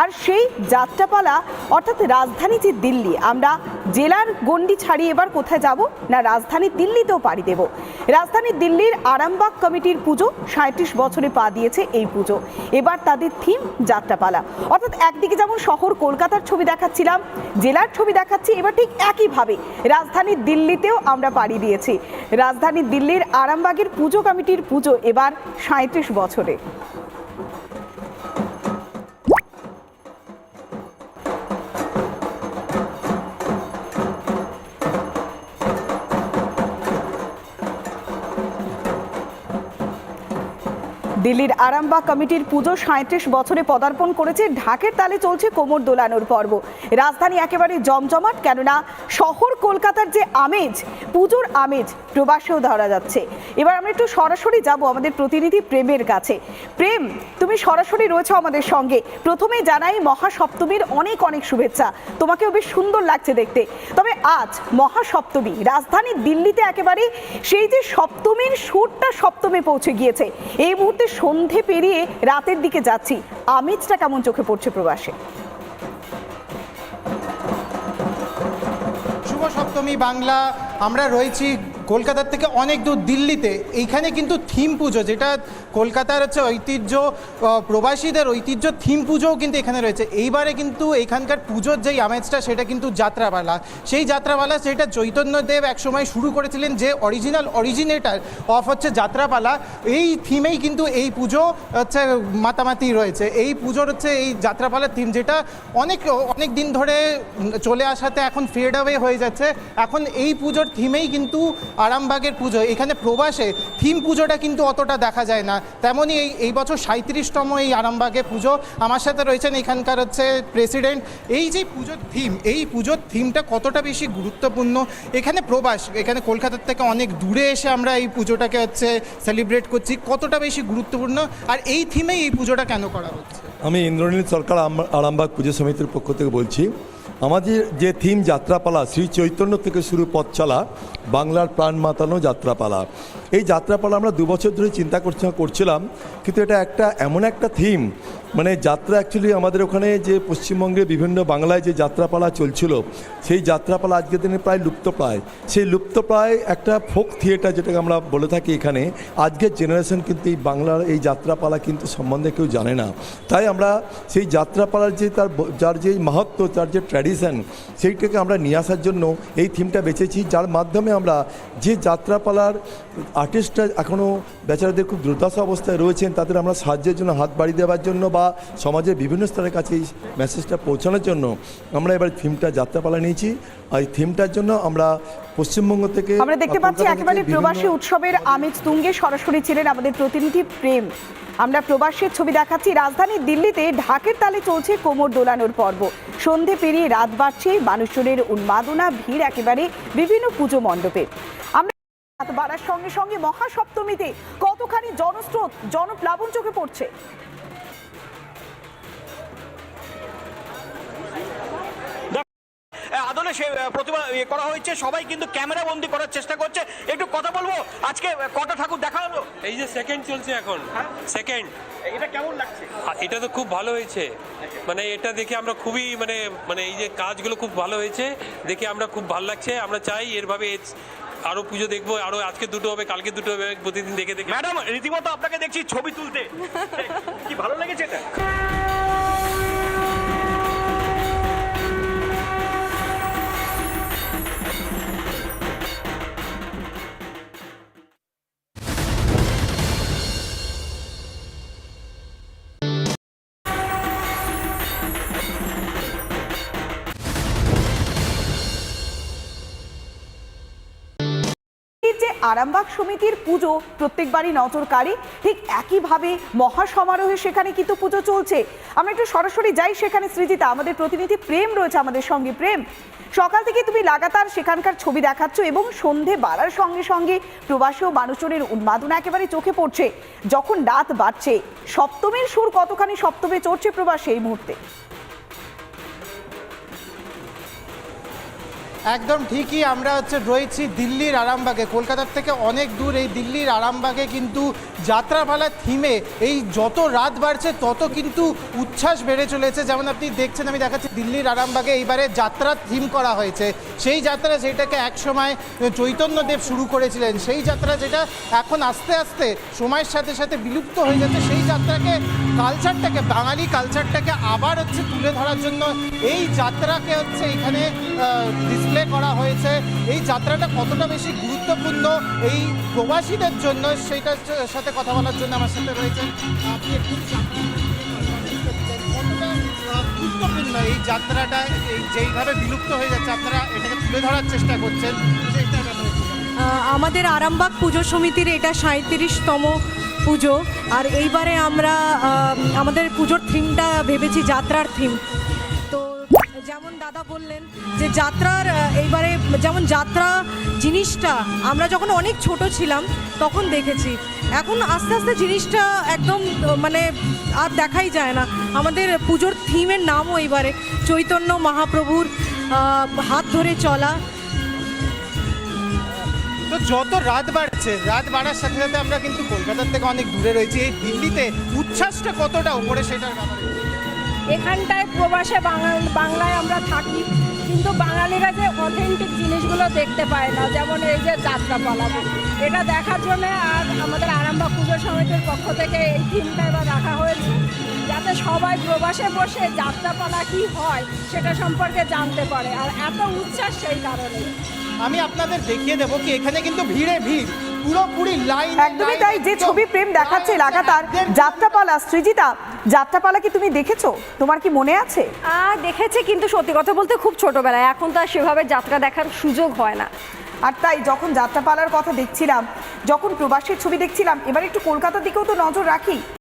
আর সেই যাত্রাপালা অর্থাৎ রাজধানী যে দিল্লি, আমরা জেলার গণ্ডি ছাড়িয়ে এবার কোথায় যাব না, রাজধানী দিল্লিতেও পাড়ি দেব। রাজধানী দিল্লির আরামবাগ কমিটির পুজো 37 বছরে পা দিয়েছে এই পুজো। এবার তাদের থিম যাত্রাপালা, অর্থাৎ একদিকে যেমন শহর কলকাতার ছবি দেখাচ্ছিলাম, জেলার ছবি দেখাচ্ছি, এবার ঠিক একইভাবে রাজধানী দিল্লিতেও আমরা পাড়ি দিয়েছি। রাজধানী দিল্লির আরামবাগের পুজো কমিটির পুজো এবার 37 বছরে। দিল্লির আরামবাগ কমিটির পুজো 37 বছরে পদার্পণ করেছে। ঢাকের তালে চলছে কোমর দোলানোর পর্ব। রাজধানী একেবারে জমজমাট, কেননা শহর কলকাতার যে আমেজ, পুজোর আমেজ প্রবাসেও ধরা যাচ্ছে। এবার আমরা একটু সরাসরি যাব আমাদের প্রতিনিধি প্রেমের কাছে। প্রেম, তুমি সরাসরি রয়েছো আমাদের সঙ্গে। প্রথমে জানাই মহাসপ্তমীর অনেক অনেক শুভেচ্ছা, তোমাকেও বেশ সুন্দর লাগছে দেখতে। তবে আজ মহাসপ্তমী, রাজধানী দিল্লিতে একেবারে সেই যে সপ্তমীর সুরটা সপ্তমে পৌঁছে গিয়েছে। এই মুহূর্তে সন্ধে পেরিয়ে রাতের দিকে যাচ্ছি, আমেজটা কেমন চোখে পড়ছে প্রবাসে? শুভ সপ্তমী বাংলা। আমরা রয়েছি কলকাতার থেকে অনেক দূর দিল্লিতে। এইখানে কিন্তু থিম পুজো, যেটা কলকাতার হচ্ছে ঐতিহ্য, প্রবাসীদের ঐতিহ্য, থিম পুজোও কিন্তু এখানে রয়েছে। এইবারে কিন্তু এখানকার পুজোর যেই আমেজটা সেটা কিন্তু যাত্রাপালা। সেই যাত্রাপালা সেটা চৈতন্যদেব একসময় শুরু করেছিলেন, যে অরিজিনেটার অফ হচ্ছে যাত্রাপালা। এই থিমেই কিন্তু এই পুজো হচ্ছে মাতামাতি রয়েছে। এই পুজোর হচ্ছে এই যাত্রাপালার থিম, যেটা অনেক দিন ধরে চলে আসাতে এখন ফেড অ্যাওয়ে হয়ে যাচ্ছে। এখন এই পুজোর থিমেই কিন্তু আরামবাগের পুজো। এখানে প্রবাসে থিম পুজোটা কিন্তু অতটা দেখা যায় না। তেমনই এই বছর 37তম এই আরামবাগের পুজো। আমার সাথে রয়েছেন এখানকার হচ্ছে প্রেসিডেন্ট। এই যে পুজোর থিম, এই পুজোর থিমটা কতটা বেশি গুরুত্বপূর্ণ। এখানে এখানে কলকাতার থেকে অনেক দূরে এসে আমরা এই পুজোটাকে হচ্ছে সেলিব্রেট করছি, কতটা বেশি গুরুত্বপূর্ণ, আর এই থিমেই এই পুজোটা কেন করা হচ্ছে? আমি ইন্দ্রনীল সরকার, আরামবাগ পুজো সমিতির পক্ষ থেকে বলছি। আমাদের যে থিম যাত্রাপালা, শ্রী চৈতন্য থেকে শুরু পথ চলা, বাংলার প্রাণ মাতানো যাত্রাপালা। এই যাত্রাপালা আমরা 2 বছর ধরে চিন্তা করছিলাম, কিন্তু এটা এমন একটা থিম, মানে যাত্রা অ্যাকচুয়ালি আমাদের ওখানে যে পশ্চিমবঙ্গে বিভিন্ন বাংলায় যে যাত্রাপালা চলছিল, সেই যাত্রাপালা আজকের দিনে প্রায় লুপ্তপ্রায়। সেই লুপ্তপ্রায় একটা ফোক থিয়েটার, যেটাকে আমরা বলে থাকি এখানে, আজকের জেনারেশন কিন্তু এই বাংলার এই যাত্রাপালা কিন্তু সম্বন্ধে কেউ জানে না। তাই আমরা সেই যাত্রাপালার যে যার যে মাহাত্ম্য, তার যে ট্র্যাডিশন, সেইটাকে আমরা নিয়ে আসার জন্য এই থিমটা বেছেছি, যার মাধ্যমে আমরা যে যাত্রাপালার আর্টিস্টরা এখনও বেচারাদের খুব দুর্দশা অবস্থায় রয়েছেন, তাদের আমরা সাহায্যের জন্য হাত বাড়িয়ে দেওয়ার জন্য বা সমাজের বিভিন্ন স্তরের কাছে এই মেসেজটা পৌঁছানোর জন্য আমরা এবার থিমটা যাত্রাপালা নিয়েছি। আর এই থিমটার জন্য আমরা পশ্চিমবঙ্গ থেকে আমরা দেখতে পাচ্ছি একেবারে প্রবাসী উৎসবের আমেজ তুঙ্গে। সরাসরি ছিলেন আমাদের প্রতিনিধি প্রেম। আমরা প্রবাসের ছবি দেখাচ্ছি। রাজধানী দিল্লিতে ঢাকের তালে চলছে কোমর দোলানোর পর্ব। সন্ধে পেরিয়ে রাত বাড়ছে, মানুষজনের উন্মাদনা, ভিড় একেবারে বিভিন্ন পুজো মণ্ডপে। আমরা রাত বাড়ার সঙ্গে সঙ্গে মহাসপ্তমীতে কতখানি জনস্রোত, জনপ্লাবন চোখে পড়ছে। আদলে সে প্রতিভা করা হয়েছে, সবাই কিন্তু ক্যামেরা বন্দি করার চেষ্টা করছে। একটু কথা বলবো, আজকে কটা ঠাকুর দেখা হলো? এই যে সেকেন্ড চলছে এখন, সেকেন্ড। এটা কেমন লাগছে? এটা তো খুব ভালো হয়েছে, মানে এটা দেখে আমরা খুবই মানে এই যে কাজগুলো খুব ভালো হয়েছে দেখে আমরা খুব ভালো লাগছে। আমরা চাই এরভাবে আরো পুজো দেখবো, আরো আজকে 2টো হবে, কালকে 2টো হবে, প্রতিদিন দেখে দেখে। ম্যাডাম, রীতিমতো আপনাকে দেখছি ছবি তুলতে, কি ভালো লেগেছে এটা? আরামবাগ সমিতির পুজো প্রত্যেকবারই নজরকাড়ি, ঠিক একইভাবে মহাসমারোহে সেখানে কিন্তু পুজো চলছে। আমরা একটু সরাসরি যাই সেখানে। সৃজিতা, আমাদের প্রতিনিধি প্রেম রয়েছে আমাদের সঙ্গে। প্রেম, সকাল থেকে তুমি লাগাতার সেখানকার ছবি দেখাচ্ছ এবং সন্ধে বাড়ার সঙ্গে সঙ্গে প্রবাসী ও মানুষজনের উন্মাদনা একেবারে চোখে পড়ছে। যখন রাত বাড়ছে, সপ্তমীর সুর কতখানি সপ্তমে চড়ছে প্রবাসে এই মুহূর্তে? একদম ঠিকই, আমরা রয়েছি দিল্লির আরামবাগে। কলকাতার থেকে অনেক দূর এই দিল্লির আরামবাগে কিন্তু যাত্রাপালার থিমে এই যত রাত বাড়ছে তত কিন্তু উচ্ছ্বাস বেড়ে চলেছে। যেমন আপনি দেখছেন, আমি দেখাচ্ছি দিল্লির আরামবাগে এইবারে যাত্রার থিম করা হয়েছে। সেই যাত্রা যেটাকে একসময় চৈতন্যদেব শুরু করেছিলেন, সেই যাত্রা যেটা এখন আস্তে আস্তে সময়ের সাথে সাথে বিলুপ্ত হয়ে যাচ্ছে, সেই যাত্রাকে কালচারটাকে, বাঙালি কালচারটাকে আবার তুলে ধরার জন্য এই যাত্রাকে এখানে ডিসপ্লে করা হয়েছে। এই যাত্রাটা কতটা বেশি গুরুত্বপূর্ণ এই প্রবাসীদের জন্য সেইটার সাথে কথা বলার জন্য আমার সাথে রয়েছেন আপনি। একটু কতটা গুরুত্বপূর্ণ এই যাত্রাটা, এই যেইভাবে বিলুপ্ত হয়ে যাচ্ছে আপনারা এটাকে তুলে ধরার চেষ্টা করছেন, সেইটা আমাদের আরামবাগ পুজো সমিতির এটা 37তম পুজো। আর এইবারে আমরা আমাদের পুজোর থিমটা ভেবেছি যাত্রার থিম। তো যেমন দাদা বললেন যে যাত্রার এইবারে যেমন যাত্রা জিনিসটা আমরা যখন অনেক ছোট ছিলাম তখন দেখেছি, এখন আস্তে আস্তে জিনিসটা একদম মানে আর দেখাই যায় না। আমাদের পুজোর থিমের নামও এইবারে চৈতন্য মহাপ্রভুর হাত ধরে চলা। তো যত রাত বাড়ছে, রাত বাড়ার সাথে সাথে আমরা কিন্তু কলকাতার থেকে অনেক দূরে রয়েছি। এই দিল্লিতে উচ্ছ্বাসটা কতটা উপরে সেটার ব্যাপারে এখানটায় প্রবাসে বাংলায় আমরা থাকি, কিন্তু বাঙালিরা যে অথেন্টিক জিনিসগুলো দেখতে পায় না, যেমন এই যে যাত্রাপালা, এটা দেখার জন্য আর আমাদের আরামবাগ পুজো সমিতির পক্ষ থেকে এই থিমটা এবার রাখা হয়েছে, যাতে সবাই প্রবাসে বসে যাত্রাপালা কি হয় সেটা সম্পর্কে জানতে পারে। আর এত উচ্ছ্বাস সেই কারণে আমি আপনাদের দেখিয়ে দেবো কি এখানে কিন্তু ভিড়ে ভিড়, পুরোপুরি লাইন। একদমই তাই, যে ছবি প্রেম দেখাচ্ছে লাগাতার যাত্রাপালা। সৃজিতা, যাত্রাপালা কি তুমি দেখেছো? তোমার কি মনে আছে? দেখেছি, কিন্তু সত্যি কথা বলতে খুব ছোটবেলায়, এখন তো আর সেভাবে যাত্রা দেখার সুযোগ হয় না। আর তাই যখন যাত্রাপালার কথা দেখছিলাম, যখন প্রবাসীর ছবি দেখছিলাম, এবার একটু কলকাতার দিকেও তো নজর রাখি।